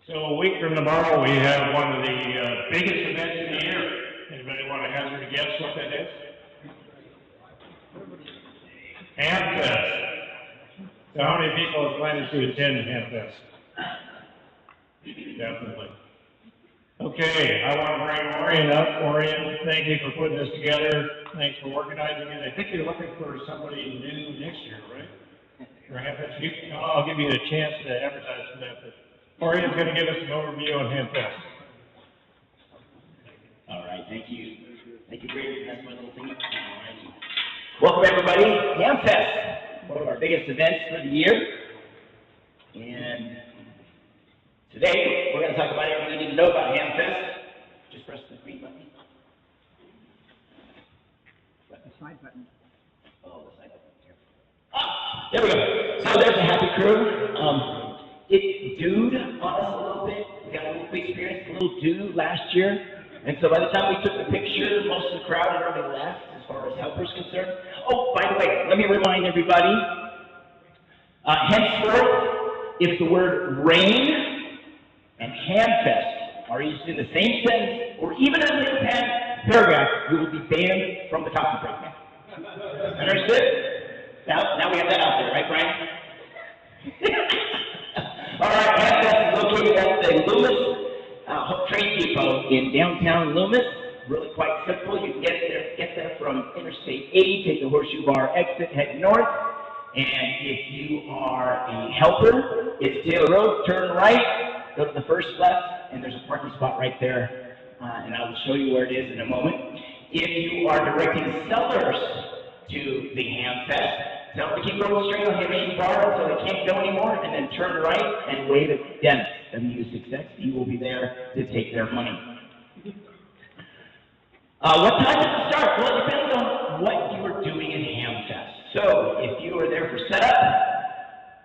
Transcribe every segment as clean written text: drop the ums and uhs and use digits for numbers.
So a week from tomorrow, we have one of the biggest events of the year. Anybody want to hazard a guess what that is? Hamfest. So how many people have planned to attend Hamfest? Definitely. Okay, I want to bring Orion up. Orion, thank you for putting this together. Thanks for organizing it. I think you're looking for somebody new next year, right? For Hamfest. I'll give you a chance to advertise for that. But Orion's going to give us an overview on Hamfest. All right, thank you. Thank you, Brady. That's my little thing. All right. Welcome, everybody. Hamfest, one of our biggest events for the year. And today, we're going to talk about everything you need to know about Hamfest. Just press the green button. The side button. Oh, the side button. Here. Ah, there we go. So there's a happy crew. It dewed on us a little bit. We got a little experience, a little dew last year. And so by the time we took the picture, most of the crowd had already left as far as helpers concerned. Oh, by the way, let me remind everybody, henceforth, if the word rain and Hamfest are used in the same sentence, or even in the same paragraph, we will be banned from the coffee break now. Understood? Now we have that out there, right, Brian? All right, Hamfest is located at the Loomis Train Depot in downtown Loomis. Really quite simple. You can get there from Interstate 80, take the Horseshoe Bar exit, head north. And if you are a helper, it's Taylor Road, turn right, go to the first left, and there's a parking spot right there. And I will show you where it is in a moment. If you are directing sellers to the Hamfest, tell them to keep going straight on Horseshoe Bar until they can't go anymore, and then turn right and wave at Dennis, W6X. He will be there to take their money. What time does it start? Well, it depends on what you are doing in Hamfest. So, if you are there for setup,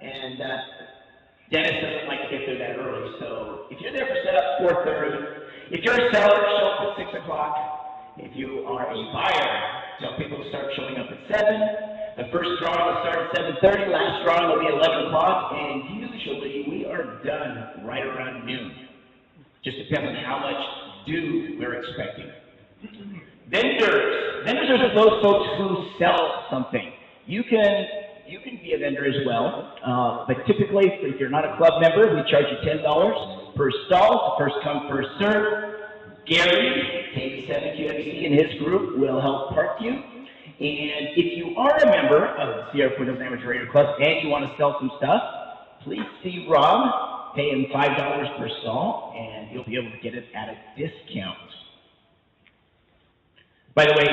and Dennis doesn't like to get there that early, so if you're there for setup, 4:30. If you're a seller, show up at 6 o'clock. If you are a buyer, tell people to start showing up at 7. The first drawing will start at 7:30, last drawing will be 11 o'clock, and usually we are done right around noon. Just depends on how much dew we're expecting. Vendors. Vendors are those folks who sell something. You can be a vendor as well, but typically, if you're not a club member, we charge you $10 per stall, first come, first serve. Gary, KB7 QWC, and his group will help park you. And if you are a member of the Sierra Foothills Amateur Radio Club and you want to sell some stuff, please see Rob, pay him $5 per stall, and you'll be able to get it at a discount. By the way,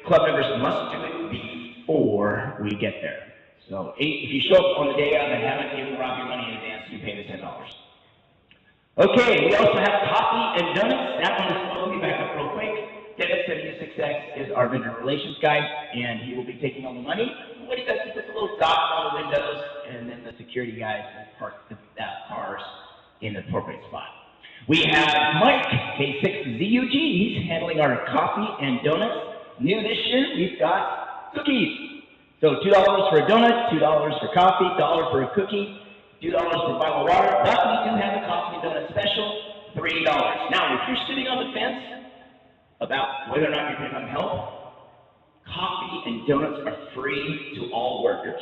club members must do it before we get there. So if you show up on the day of and haven't given Rob your money in advance, you pay the $10. Okay, we also have coffee and donuts. That one is, let me back up real quick. Dennis W6X is our vendor relations guy, and he will be taking all the money. What he does, he puts a little dot on the windows, and then the security guys will park the cars in the appropriate spot. We have Mike, K6ZUG. He's handling our coffee and donuts. New this year, we've got cookies. So $2 for a donut, $2 for coffee, $1 for a cookie, $2 for a bottle of water. But we do have a coffee and donut special, $3. Now, if you're sitting on the fence about whether or not you're going to come help, coffee and donuts are free to all workers.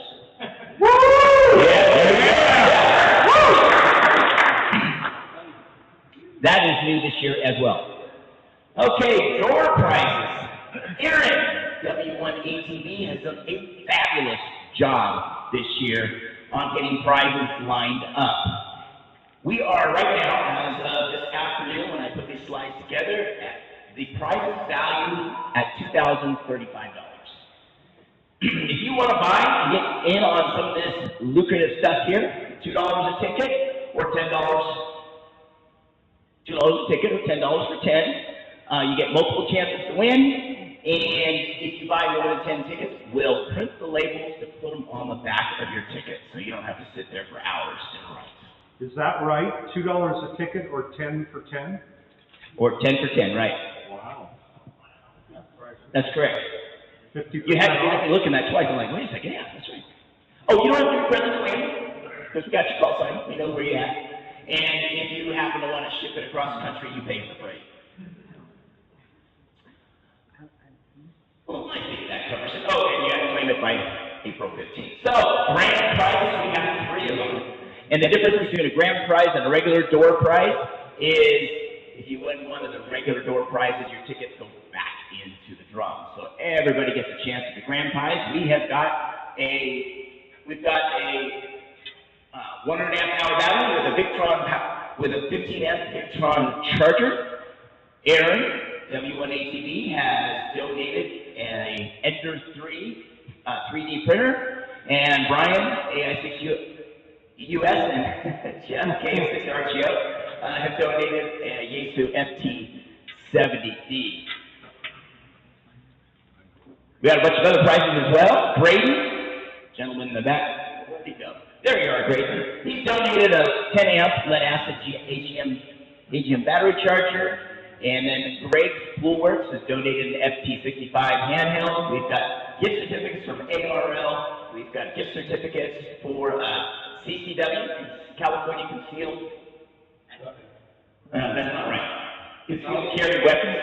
Woo! Yeah. Woo! That is new this year as well. Okay, door prizes. Aaron, W1ATV, has done a fabulous job this year on getting prizes lined up. We are right now, as of this afternoon, when I put these slides together, the prize is valued at $2,035. If you want to buy and get in on some of this lucrative stuff here, $2 a ticket or $10. $2 a ticket or $10 for 10. You get multiple chances to win. And if you buy more than 10 tickets, we'll print the labels to put them on the back of your ticket, so you don't have to sit there for hours to write. Is that right? $2 a ticket or 10 for 10? Or 10 for 10, right? Wow. That's correct. 50%. You have to look at that twice. I'm like, wait a second, yeah, that's right. Oh, you don't have to be present to win, because we got your call sign. We know where you're at. And if you happen to want to ship it across the country, you pay for the freight. Well, I think that covers it. Oh, and you have to claim it by April 15th. So, grand prizes, we have 3 of them. And the difference between a grand prize and a regular door prize is, if you win one of the regular door prizes, your tickets go back into the drum. So everybody gets a chance at the grand prize. We've got a 1.5 hour battery with a Victron, with a 15-amp Victron charger. Aaron, W1ATV, has donated an Ender 3 3D printer, and Brian, AI6US, and Jim, K6RGO, have donated a Yaesu FT70D. We got a bunch of other prizes as well. Brayden, gentleman in the back, where'd he go? There you are, Brayden. He's donated a 10-amp lead-acid AGM battery charger. And then Greg Spoolworks has donated an FT65 handheld. We've got gift certificates from ARL. We've got gift certificates for CCW, California Concealed. That's not right. Concealed Carry Weapons.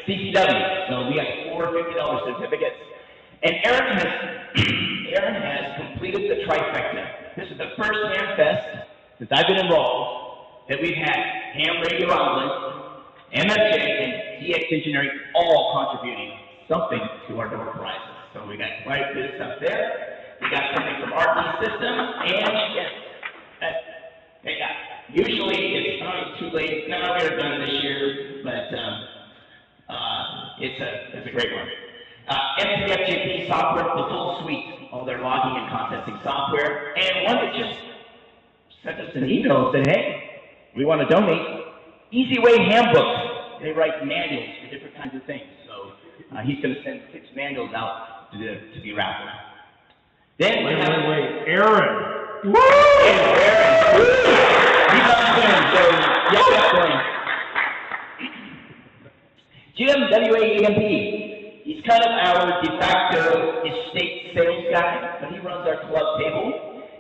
CCW. So we got 4 $50 certificates. And Aaron has completed the trifecta. This is the first Hamfest since I've been involved that we've had Ham Radio Outlet, MFJ, and DX Engineering all contributing something to our door prizes. So we got quite a bit of stuff there. We got something from RT Systems, and yes, usually it's not too late. No, we're done this year, but it's a great one. MCFJP software, the full suite, all their logging and contenting software, and one that just sent us an email and said, hey, we want to donate Easy Way handbooks. They write manuals for different kinds of things. So he's going to send 6 manuals out to be raffled. Then we have Aaron. Woo! Yeah, Aaron. Woo! He's on Zoom, so yell up for him. Jim, WAEMP. He's kind of our de facto estate sales guy, but he runs our club table,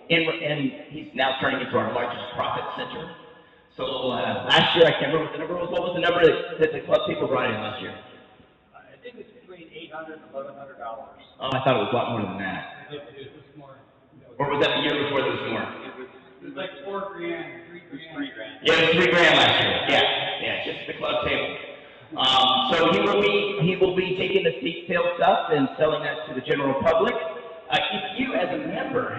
and he's now turning into our largest profit center. So last year, I can't remember what the number was. What was the number that the club people brought in last year? I think it's between $800 and $1,100. Oh, I thought it was a lot more than that. It was more. Or was that the year before that was more? It was like $4 grand, $3 grand. Yeah, it was $3 grand last year. Yeah, just the club table. So he will be taking the estate sale stuff and selling that to the general public. If you, as a member,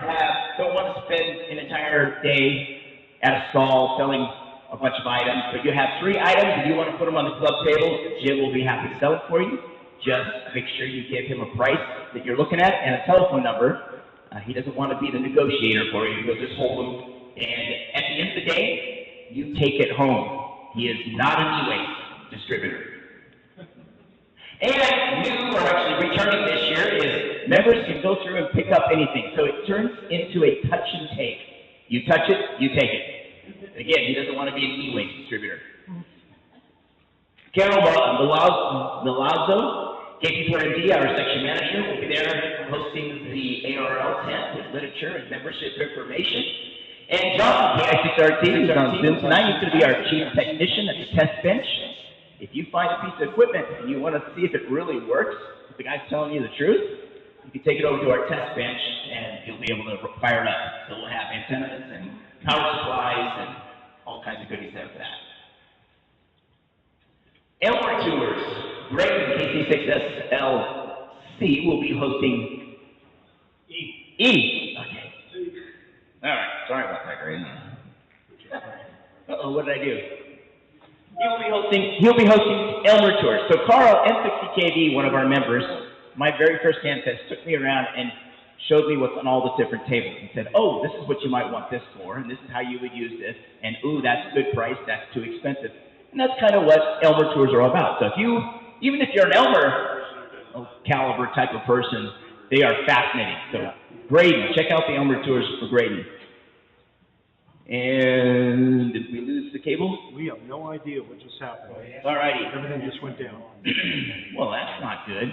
don't want to spend an entire day at a stall selling a bunch of items, but you have 3 items and you want to put them on the club table, Jim will be happy to sell it for you. Just make sure you give him a price that you're looking at and a telephone number. He doesn't want to be the negotiator for you. He'll just hold them. And at the end of the day, you take it home. He is not an e-waste distributor. And new, or actually returning this year, is members can go through and pick up anything. So it turns into a touch and take. You touch it, you take it. Again, he doesn't want to be an e-waste distributor. Carol Milazzo, KP4MD, our section manager, will be there hosting the ARL tent with literature and membership information. And John, KI6RT, who's on Zoom tonight, he's going to be our chief technician at the test bench. If you find a piece of equipment and you want to see if it really works, if the guy's telling you the truth, you can take it over to our test bench and you'll be able to fire it up. So we'll have antennas and power supplies and all kinds of goodies there for that. Elmer Tours. Greg and KC6SLC will be hosting E. Okay. All right. Sorry about that, Greg. Uh-oh, what did I do? He'll be hosting Elmer Tours. So Carl, N60KD, one of our members, my very first Hamfest, took me around and showed me what's on all the different tables and said, oh, this is what you might want this for, and this is how you would use this, and ooh, that's a good price, that's too expensive. And that's kind of what Elmer Tours are all about. So even if you're an Elmer caliber type of person, they are fascinating. So Graydon, check out the Elmer Tours for Graydon. And did we lose the cable? We have no idea what just happened. All righty. Everything just went down. Well, that's not good.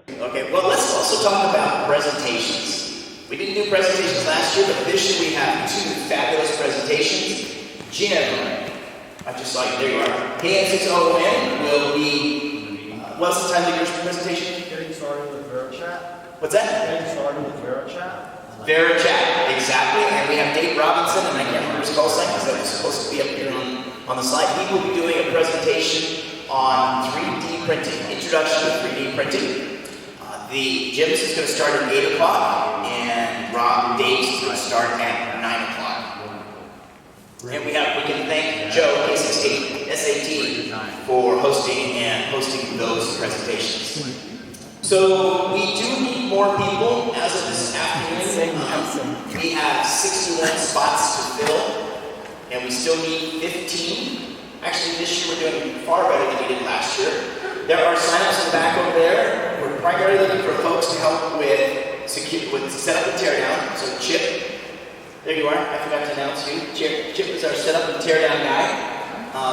Okay, well, let's also talk about presentations. We didn't do presentations last year, but this year we have 2 fabulous presentations. Jim, I just saw you, there you are. KN6ON will be, what's the time of your presentation? Getting started with VeriChat. What's that? Getting started with VeriChat. VeriChat, exactly. And we have Dave Robinson, and I can't remember his call sign because that was supposed to be up here on the slide. He will be doing a presentation on 3D printing, introduction to 3D printing. Jim's is going to start at 8 o'clock, and Dave's is going to start at 9 o'clock. And we can thank Joe, K68 SAT, for hosting those presentations. So we do need more people as of this afternoon. We have 61 spots to fill, and we still need 15. Actually, this year we're doing far better than we did last year. There are signups in the back over there. We're primarily looking for folks to help with setup and teardown. So Chip, there you are. I forgot to announce you. Chip is our setup and teardown guy.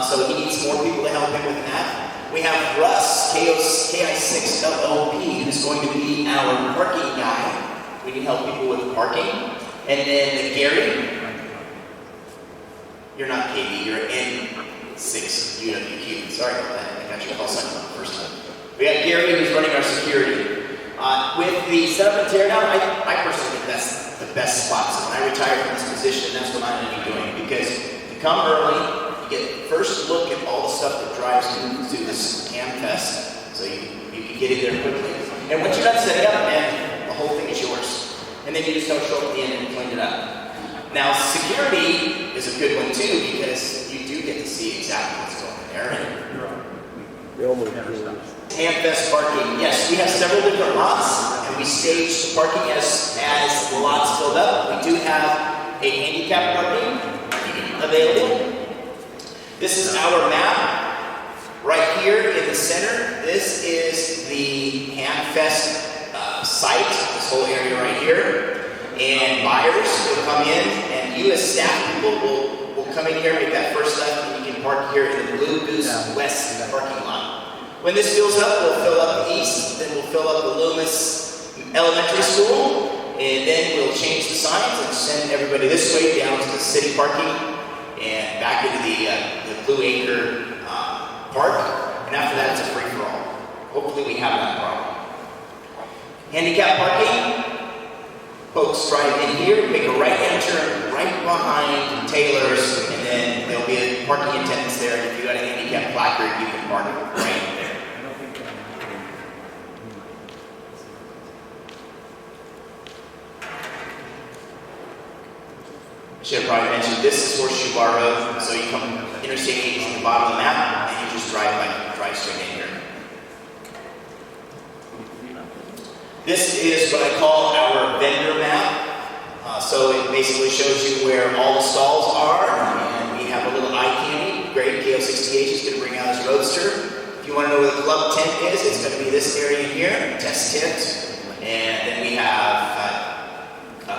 So he needs more people to help him with that. We have Russ, KI6LOP, who's going to be our parking guy. We need help people with parking. And then Gary. You're not KB, you're N6UWQ. Sorry about that. I got your call sign on the first time. We have Gary, who's running our security. With the setup and teardown, I personally think that's the best spot. So when I retire from this position, that's what I'm going to be doing. Because you come early, you get first look at all the stuff that drives you through this Hamfest. So you can get in there quickly. And once you're done setting up, man, the whole thing is yours. And then you just don't show up at the end and clean it up. Now, security is a good one too, because you do get to see exactly what's going on there. Hamfest Parking. Yes, we have several different lots, and we stage the parking as the lots filled up. We do have a handicap parking available. This is our map right here in the center. This is the Hamfest site, this whole area right here. And buyers will come in, and you as staff people will come in here, make that first left, and you can park here in the Blue Goose West parking lot. When this fills up, we'll fill up the east, then we'll fill up the Loomis Elementary School, and then we'll change the signs and send everybody this way down to the city parking and back into the Blue Acre Park. And after that, it's a free-for-all. Hopefully we have that problem. Handicap parking. Folks drive in here, make a right-hand turn right behind Taylor's, and then there'll be a parking attendants there. And if you got a handicap placard, you can park right there. I should have probably mentioned this is Horseshoe Bar Road, so you come Interstate 80 from the bottom of the map, and you just drive straight in here. This is what I call our vendor map. So it basically shows you where all the stalls are, and we have a little eye candy. Greg, KO60H, is going to bring out his Roadster. If you want to know where the club tent is, it's going to be this area here, test tent. And then we have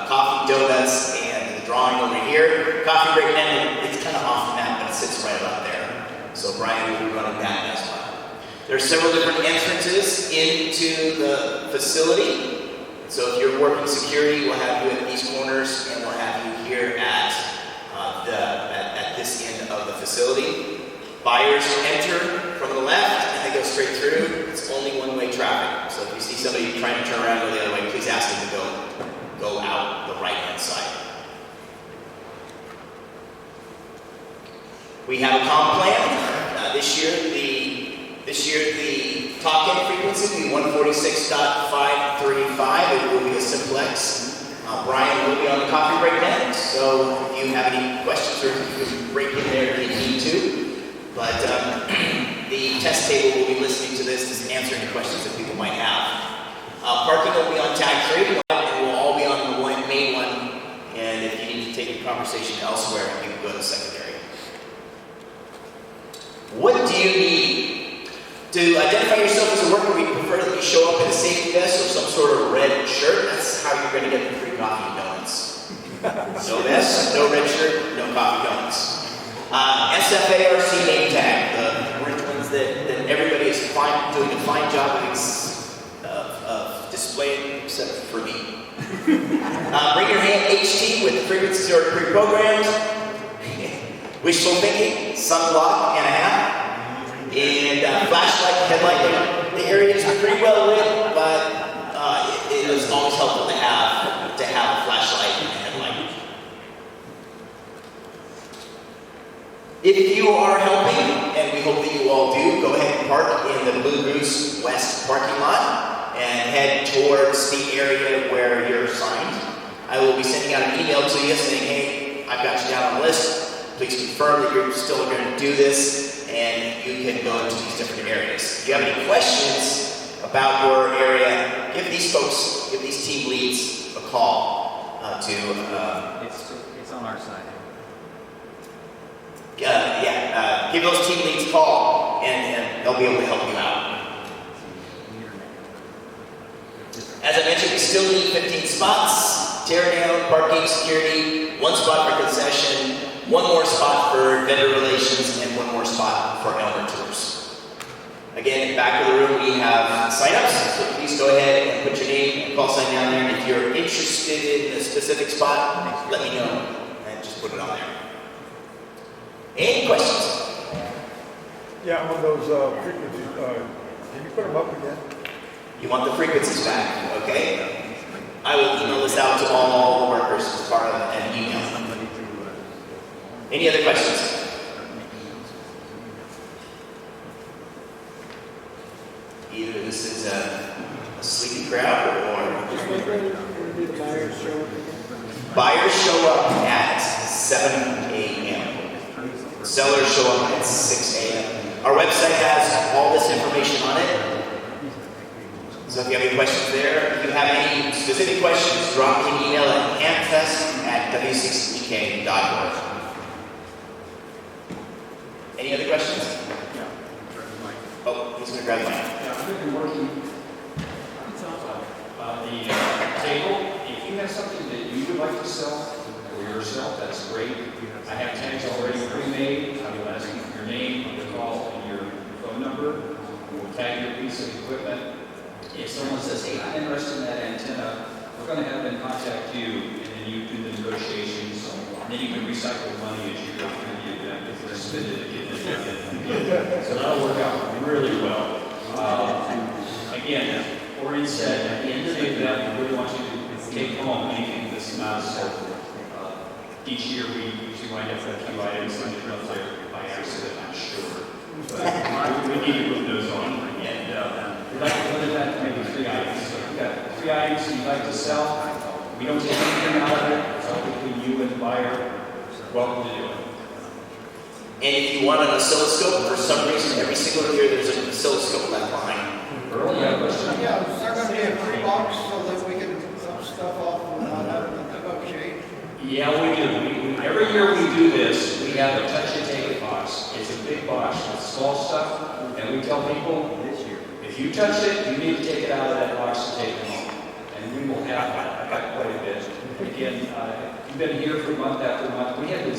coffee, donuts, and the drawing over here. Coffee break now, it's kind of off the map, but it sits right about there. So Brian will be running that as well. There are several different entrances into the facility. So if you're working security, we'll have you at these corners, and we'll have you here at this end of the facility. Buyers enter from the left, and they go straight through. It's only one-way traffic. So if you see somebody trying to turn around and go the other way, please ask them to go out the right-hand side. We have a Comm Plan. This year the talk-in frequency will be 146.535. It will be a simplex. Brian will be on the coffee break next, so if you have any questions or if you can break in there if you need to. But the test table will be listening to this to answer any questions that people might have. Parking will be on tag 3, and we'll all be on the main one. And if you need to take a conversation elsewhere, you can go to the secondary. What do you need? To identify yourself as a worker, we prefer that you show up in a safety vest or some sort of red shirt. That's how you're going to get the free coffee and donuts. No vest, no red shirt, no coffee donuts. SFARC name tag, the orange ones that everybody is doing a fine job of displaying, except for me. Bring your hand HT with the frequencies already pre-programmed. Wishful thinking, sunblock and a hat, and flashlight, headlight. The area is pretty well lit, but it is always helpful to have a flashlight and a headlight. If you are helping, and we hope that you all do, go ahead and park in the Blue Goose West parking lot and head towards the area where you're assigned. I will be sending out an email to you saying, hey, I've got you down on the list. Please confirm that you're still going to do this, and you can go into these different areas. If you have any questions about your area, give these folks, give these team leads a call It's on our side. give those team leads a call, and they'll be able to help you out. As I mentioned, we still need 15 spots, tear down, parking, security, 1 spot for concession, 1 more spot for vendor relations, and 1 more spot for elder tours. Again, back of the room we have sign-ups, so please go ahead and put your name and call sign down there. And if you're interested in a specific spot, let me know, and just put it on there. Any questions? Yeah, on those frequencies, can you put them up again? You want the frequencies back, okay? I will email this out to all the workers as part of an email. Any other questions? Either this is a sleepy crowd or... Buyers show up at 7 a.m. Sellers show up at 6 a.m. Our website has all this information on it. So if you have any questions there, if you have any specific questions, drop me an email at hamfest@w6ek.org. Any other questions? Oh, he's going to grab the mic. Yeah, I've been working the table. If you have something that you would like to sell for yourself, that's great. I have tags already pre-made. I will ask you for your name, your call, and your phone number. We'll tag your piece of equipment. If someone says, hey, I'm interested in that antenna, we're going to have them contact you, and then you do the negotiations, and then you can recycle money as you go through the event if you're spend it again. So that'll work out really well. Again, Orion said, at the end of the event, we really want you to take home anything that's not sold. Each year, we usually wind up with a few items that are up there by accident, I'm sure. But we need to move those on. And we'd like to limit that to maybe 3 items. So if you've got 3 items that you'd like to sell, we don't take anything out of it. It's all between you and the buyer. Welcome to do it. And if you want an oscilloscope, for some reason, every single year there's an oscilloscope left behind. Earl, you have a question? Yeah, is there gonna be a free box so that we can dump stuff off and not have to negotiate? Yeah, we do. Every year we do this, we have a touch and take it box. It's a big box with small stuff, and we tell people, if you touch it, you need to take it out of that box and take it home. And we will have quite a bit. Again, you've been here for month after month. We have been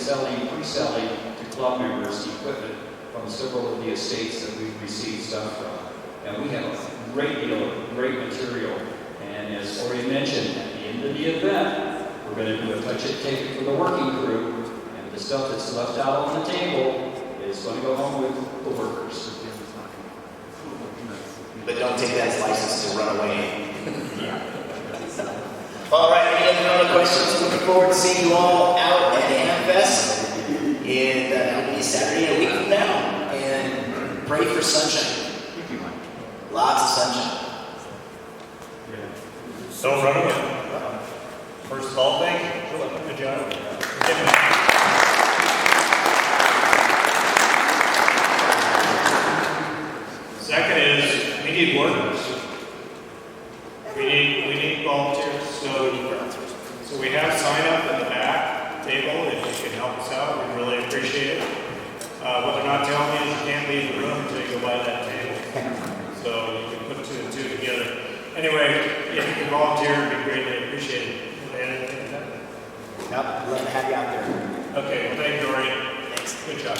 pre-selling to club members equipment from several of the estates that we've received stuff from. And we have a great deal of great material. And as Orion mentioned, at the end of the event, we're going to do a touch it, take it for the working crew. And the stuff that's left out on the table is going to go home with the workers. But don't take that as license to run away. All right, any other questions? Looking forward to seeing you all out at Hamfest. And it'll be Saturday, a week from now. And pray for sunshine. Lots of sunshine. Don't run away. First of all, thank you. Good job. Second is, we need workers. We need volunteers. So we have sign up in the back table. If you can help us out, we really appreciate it. What they're not telling you is you can't leave the room until you go by that table. So you can put 2 and 2 together. Anyway, if you can volunteer, it'd be greatly appreciated. Nope, love to have you out there. Okay, well, thank you, Orion. Thanks. Good job.